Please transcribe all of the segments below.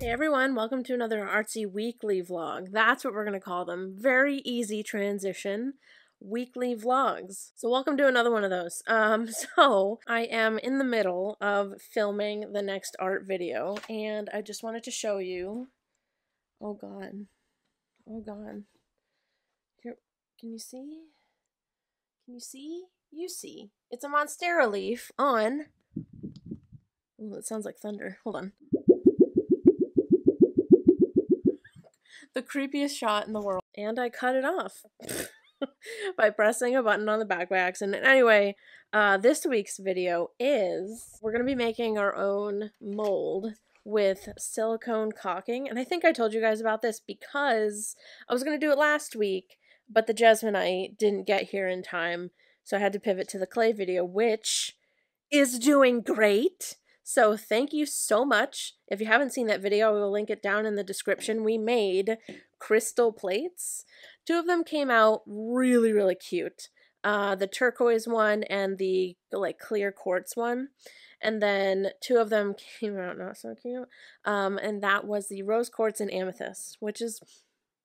Hey everyone, welcome to another artsy weekly vlog. That's what we're going to call them. Very easy transition weekly vlogs. So welcome to another one of those. So I am in the middle of filming the next art video and I just wanted to show you. Oh god. Oh god. Here, can you see? Can you see? You see. It's a monstera leaf on... Oh, it sounds like thunder. Hold on. The creepiest shot in the world. And I cut it off by pressing a button on the back by accident. Anyway, this week's video is we're going to be making our own mold with silicone caulking. And I think I told you guys about this because I was going to do it last week, but the jesmonite didn't get here in time. So I had to pivot to the clay video, which is doing great. So thank you so much. If you haven't seen that video, I will link it down in the description. We made crystal plates. Two of them came out really, really cute. The turquoise one and the clear quartz one. And then two of them came out not so cute. And that was the rose quartz and amethyst, which is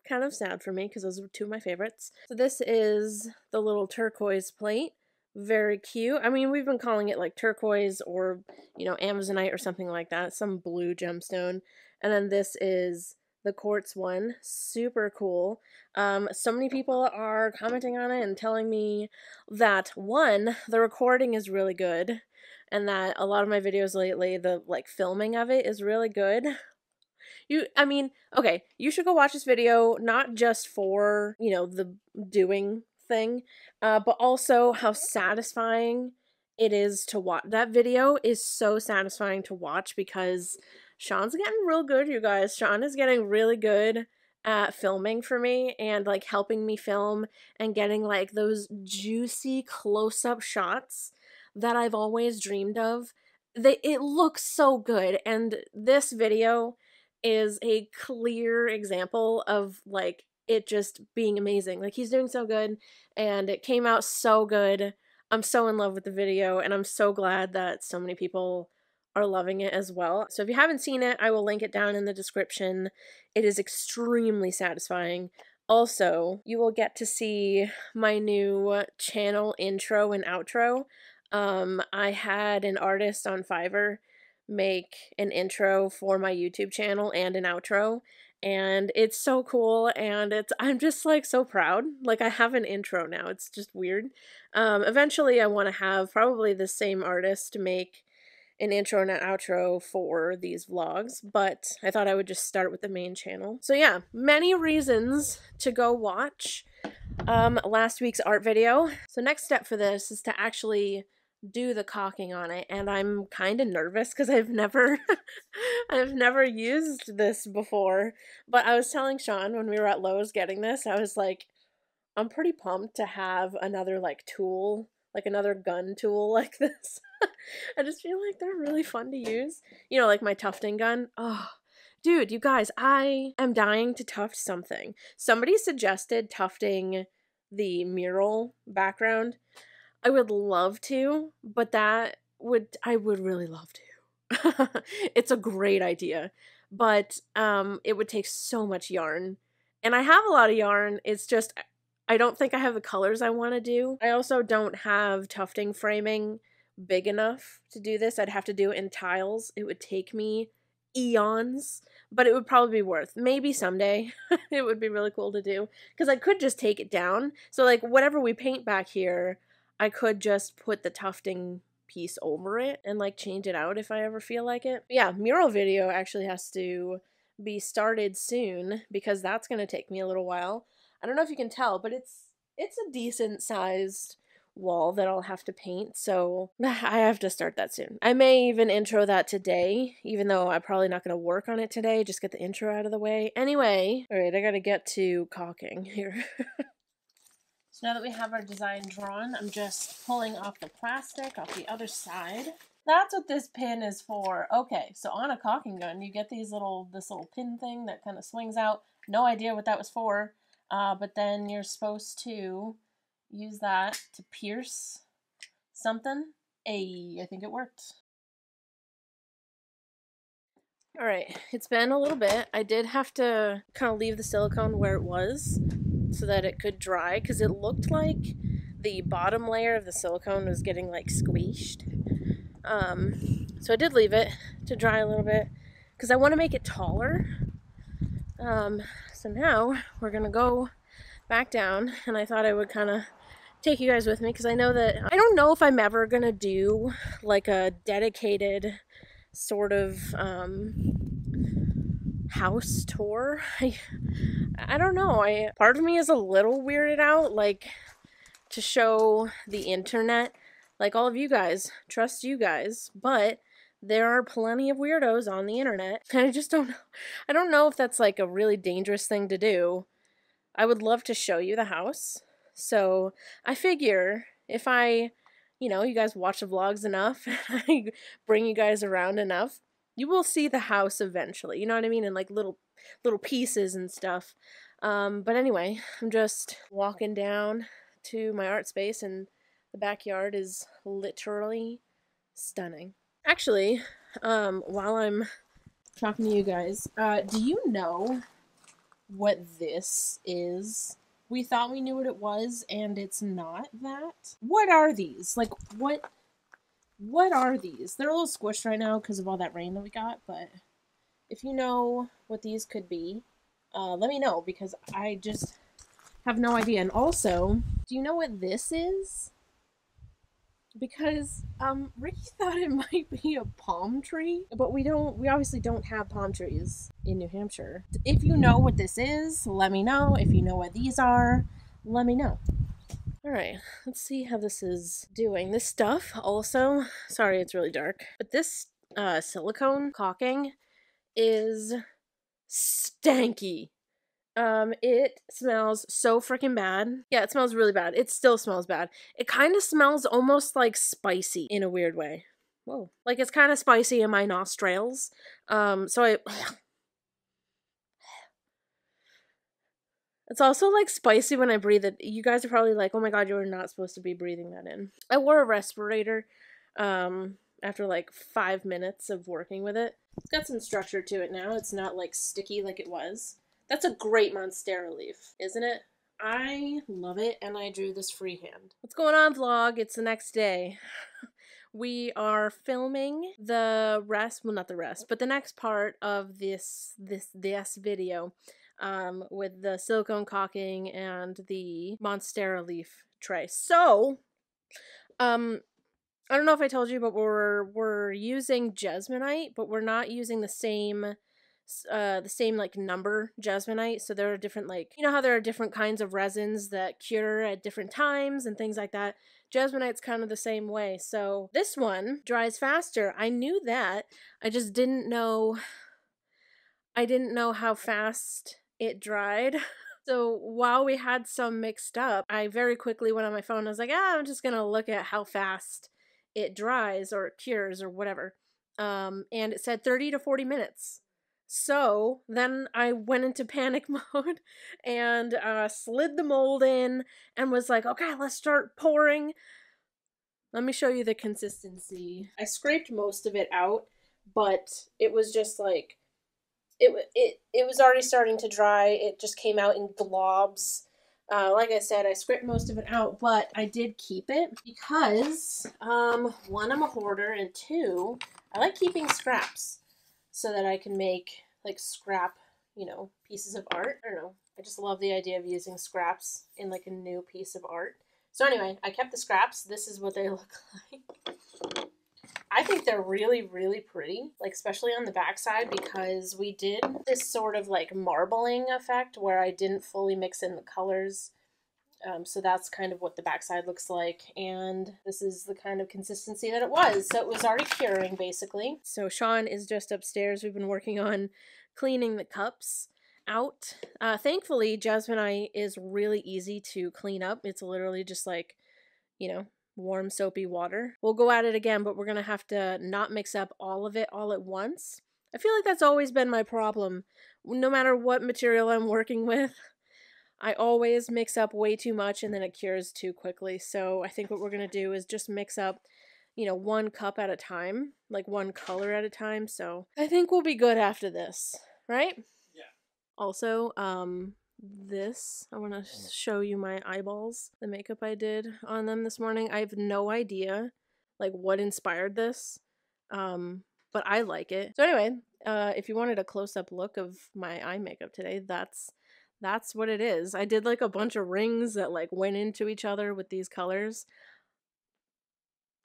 kind of sad for me because those were two of my favorites. So this is the little turquoise plate. Very cute. I mean, we've been calling it like turquoise or, you know, amazonite or something like that. Some blue gemstone. And then this is the quartz one. Super cool. So many people are commenting on it and telling me that, one, the recording is really good. And that a lot of my videos lately, the filming of it is really good. Okay, you should go watch this video, not just for, you know, the doing thing, but also how satisfying it is to watch. That video is so satisfying to watch because Sean's getting real good, you guys. Sean is getting really good at filming for me and helping me film and getting those juicy close-up shots that I've always dreamed of. It looks so good, and this video is a clear example of it just being amazing. He's doing so good and it came out so good. I'm so in love with the video and I'm so glad that so many people are loving it as well. So if you haven't seen it, I will link it down in the description. It is extremely satisfying. Also, you will get to see my new channel intro and outro. I had an artist on Fiverr make an intro for my YouTube channel and an outro, and it's so cool, and I'm just so proud. I have an intro now. It's just weird. Eventually I want to have probably the same artist make an intro and an outro for these vlogs, but I thought I would just start with the main channel. So yeah, many reasons to go watch last week's art video. So next step for this is to actually do the caulking on it, and I'm kind of nervous because I've never I've never used this before. But I was telling Sean when we were at Lowe's getting this, I was like, I'm pretty pumped to have another tool, another gun tool like this. I just feel like they're really fun to use. You know, like my tufting gun. Oh, dude, you guys, I am dying to tuft something. Somebody suggested tufting the mural background. I would love to, but I would really love to. It's a great idea, but it would take so much yarn. And I have a lot of yarn, it's just I don't think I have the colors I want to do. I also don't have tufting framing big enough to do this. I'd have to do it in tiles. It would take me eons, but it would probably be worth. Maybe someday it would be really cool to do, because I could just take it down. So whatever we paint back here, I could just put the tufting piece over it and change it out if I ever feel like it. But yeah, mural video actually has to be started soon because that's going to take me a little while. I don't know if you can tell, but it's a decent sized wall that I'll have to paint, so I have to start that soon. I may even intro that today, even though I'm probably not going to work on it today, just get the intro out of the way. Anyway, alright, I gotta get to caulking here. So now that we have our design drawn, I'm just pulling off the plastic off the other side. That's what this pin is for. Okay, so on a caulking gun, you get this little pin thing that kind of swings out. No idea what that was for, but then you're supposed to use that to pierce something. I think it worked. Alright, it's been a little bit. I did have to kind of leave the silicone where it was so that it could dry, because it looked like the bottom layer of the silicone was getting like squeezed. So I did leave it to dry a little bit because I want to make it taller. So now we're gonna go back down, and I thought I would kind of take you guys with me because I know that I don't know if I'm ever gonna do like a dedicated sort of house tour. I don't know. Part of me is a little weirded out, like, to show the internet, like all of you guys, trust you guys, but there are plenty of weirdos on the internet, and I just don't know. I don't know if that's like a really dangerous thing to do. I would love to show you the house, so I figure if I, you know, you guys watch the vlogs enough, I bring you guys around enough, you will see the house eventually, you know what I mean, in like little pieces and stuff. But anyway, I'm just walking down to my art space, and the backyard is literally stunning. Actually, while I'm talking to you guys, do you know what this is? We thought we knew what it was, and it's not that. What are these? Like, what are these? They're a little squished right now because of all that rain that we got, but if you know what these could be, let me know, because I just have no idea. And also, do you know what this is? Because Ricky thought it might be a palm tree, but we obviously don't have palm trees in New Hampshire. If you know what this is, let me know. If you know what these are, let me know. Alright, let's see how this is doing. This stuff also, sorry it's really dark, but this silicone caulking is stanky. It smells so freaking bad. Yeah, it smells really bad. It still smells bad. It kind of smells almost like spicy in a weird way. Whoa. Like, it's kind of spicy in my nostrils. It's also like spicy when I breathe it. You guys are probably like, oh my god, you were not supposed to be breathing that in. I wore a respirator after like 5 minutes of working with it. It's got some structure to it now. It's not like sticky like it was. That's a great monstera leaf, isn't it? I love it, and I drew this freehand. What's going on, vlog? It's the next day. We are filming the rest, well, not the rest, but the next part of this video with the silicone caulking and the monstera leaf tray. So, I don't know if I told you, but we're using jesmonite, but we're not using the same like number jesmonite. So there are different, like, you know how there are different kinds of resins that cure at different times and things like that. Jesmonite's kind of the same way. So this one dries faster. I knew that. I just didn't know how fast it dried. So while we had some mixed up, I very quickly went on my phone. I was like, I'm just gonna look at how fast it dries or cures or whatever. And it said 30 to 40 minutes. So then I went into panic mode and slid the mold in and was like, okay, let's start pouring. Let me show you the consistency. I scraped most of it out, but it was just like, it was already starting to dry. It just came out in globs. Like I said, I scraped most of it out, but I did keep it because, one, I'm a hoarder, and two, I like keeping scraps so that I can make, like, scrap, you know, pieces of art. I don't know. I just love the idea of using scraps in, like, a new piece of art. So anyway, I kept the scraps. This is what they look like. I think they're really, really pretty, like, especially on the backside, because we did this sort of, like, marbling effect where I didn't fully mix in the colors. So that's kind of what the backside looks like, and this is the kind of consistency that it was. So it was already curing, basically. So Sean is just upstairs. We've been working on cleaning the cups out. Thankfully, jesmonite is really easy to clean up. It's literally just like, you know, warm soapy water. We'll go at it again, but we're gonna have to not mix up all of it all at once. I feel like that's always been my problem. No matter what material I'm working with, I always mix up way too much and then it cures too quickly. So I think what we're going to do is just mix up, you know, one cup at a time, like one color at a time. So I think we'll be good after this, right? Yeah. Also, this, I want to show you my eyeballs, the makeup I did on them this morning. I have no idea, like, what inspired this, but I like it. So anyway, if you wanted a close-up look of my eye makeup today, that's what it is. I did, like, a bunch of rings that, like, went into each other with these colors.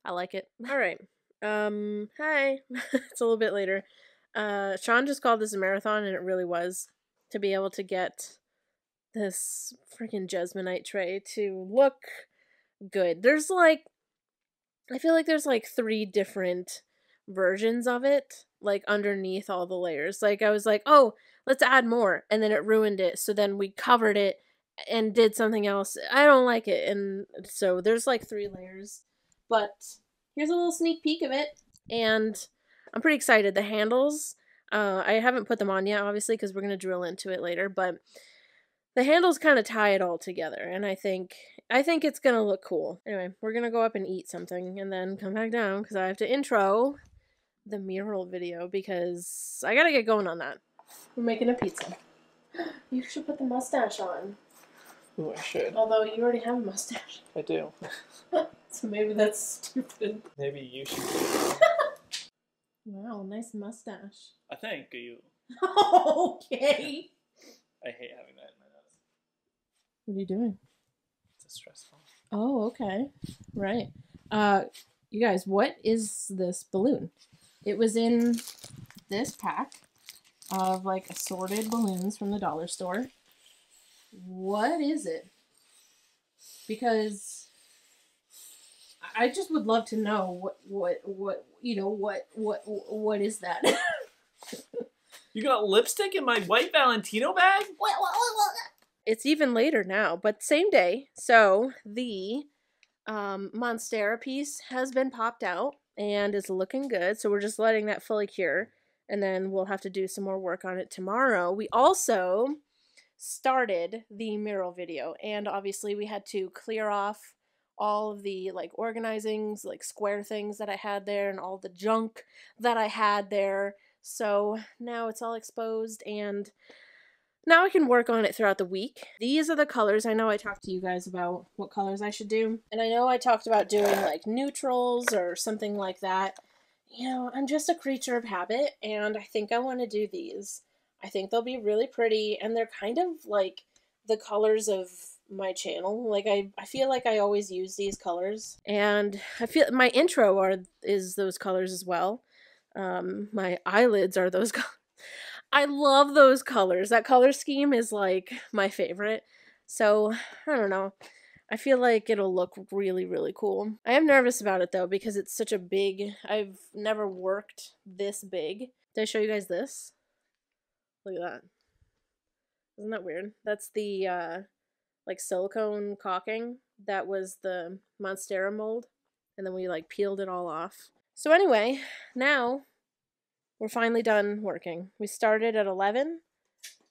I like it. All right. Hi. It's a little bit later. Sean just called this a marathon, and it really was, to be able to get this freaking jesmonite tray to look good. There's like, I feel like there's like 3 different versions of it, like underneath all the layers. Like I was like, oh, let's add more, and then it ruined it. So then we covered it and did something else. I don't like it, and so there's like 3 layers. But here's a little sneak peek of it, and I'm pretty excited. The handles, I haven't put them on yet, obviously, because we're gonna drill into it later, but the handles kind of tie it all together, and I think it's gonna look cool. Anyway, we're gonna go up and eat something and then come back down because I have to intro the mural video because I gotta get going on that. We're making a pizza. You should put the mustache on. Ooh, I should. Although you already have a mustache. I do. So maybe that's stupid. Maybe you should. Wow, nice mustache. I think you. Okay. I hate having that in my nose. What are you doing? It's stressful. Oh, okay. Right. You guys, what is this balloon? It was in this pack of like assorted balloons from the dollar store. What is it? Because I just would love to know what is that? You got lipstick in my white Valentino bag? It's even later now, but same day. So the monstera piece has been popped out and is looking good. So we're just letting that fully cure, and then we'll have to do some more work on it tomorrow. We also started the mural video, and obviously we had to clear off all of the like organizings, like square things that I had there and all the junk that I had there. So now it's all exposed, and now I can work on it throughout the week. These are the colors. I know I talked to you guys about what colors I should do, and I know I talked about doing like neutrals or something like that. You know, I'm just a creature of habit, and I think I want to do these. I think they'll be really pretty, and they're kind of like the colors of my channel. Like I feel like I always use these colors, and I feel my intro is those colors as well. My eyelids are those colors. I love those colors. That color scheme is like my favorite. So I don't know. I feel like it'll look really, really cool. I am nervous about it though because it's such a big, I've never worked this big. Did I show you guys this? Look at that. Isn't that weird? That's the like silicone caulking. That was the monstera mold. And then we like peeled it all off. So anyway, now we're finally done working. We started at 11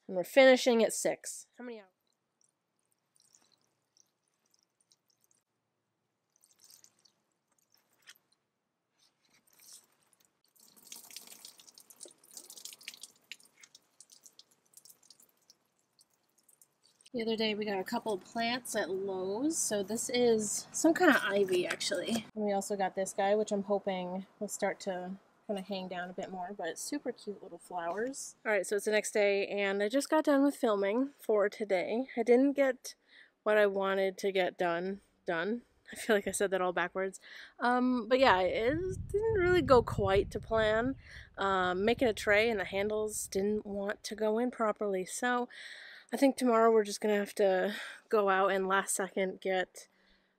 and we're finishing at 6. How many hours? The other day we got a couple of plants at Lowe's. So this is some kind of ivy actually. And we also got this guy, which I'm hoping will start to kind of hang down a bit more, but it's super cute little flowers. All right, so it's the next day and I just got done with filming for today. I didn't get what I wanted to get done. I feel like I said that all backwards. But yeah, it didn't really go quite to plan. Making a tray and the handles didn't want to go in properly. So I think tomorrow we're just gonna have to go out and last second get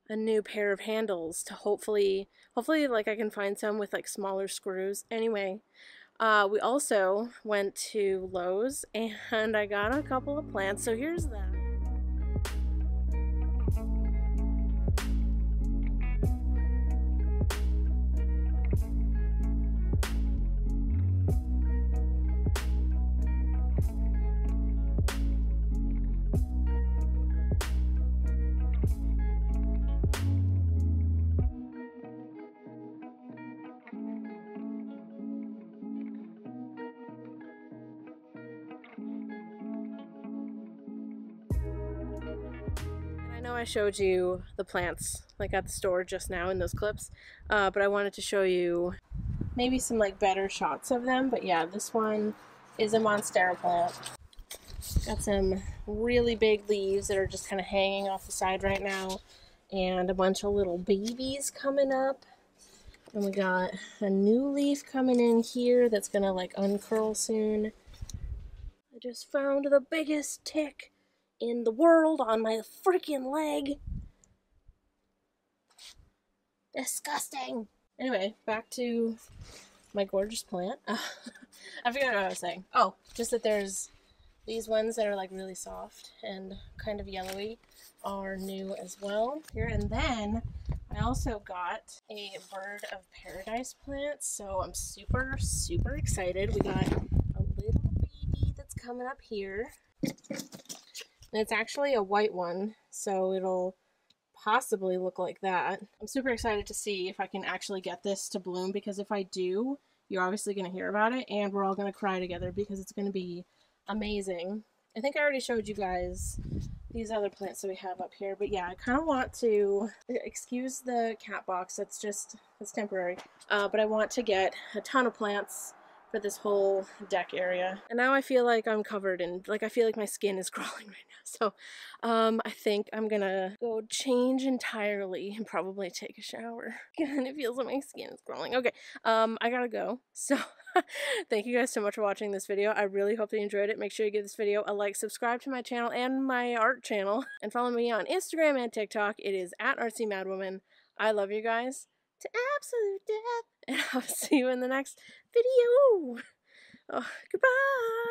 a new pair of handles to hopefully like I can find some with like smaller screws. Anyway, we also went to Lowe's and I got a couple of plants. So here's that. I showed you the plants like at the store just now in those clips, but I wanted to show you maybe some like better shots of them. But yeah, this one is a monstera plant. Got some really big leaves that are just kind of hanging off the side right now, and a bunch of little babies coming up. And we got a new leaf coming in here that's gonna like uncurl soon. I just found the biggest tick in the world on my freaking leg. Disgusting. Anyway, back to my gorgeous plant. I forgot what I was saying. Oh, just that there's these ones that are like really soft and kind of yellowy are new as well here. And then I also got a bird of paradise plant, so I'm super excited. We got a little baby that's coming up here, and it's actually a white one, so it'll possibly look like that. I'm super excited to see if I can actually get this to bloom, because if I do, you're obviously going to hear about it and we're all going to cry together because it's going to be amazing. I think I already showed you guys these other plants that we have up here, but yeah, I kind of want to, excuse the cat box, that's temporary, but I want to get a ton of plants for this whole deck area. And now I feel like I'm covered in, like, I feel like my skin is crawling right now. So I think I'm gonna go change entirely and probably take a shower. And it feels like my skin is crawling. Okay, I gotta go. So thank you guys so much for watching this video. I really hope that you enjoyed it. Make sure you give this video a like, subscribe to my channel and my art channel, and follow me on Instagram and TikTok. It is at ArtsyMadWoman. I love you guys to absolute death, and I'll see you in the next video. Oh, goodbye.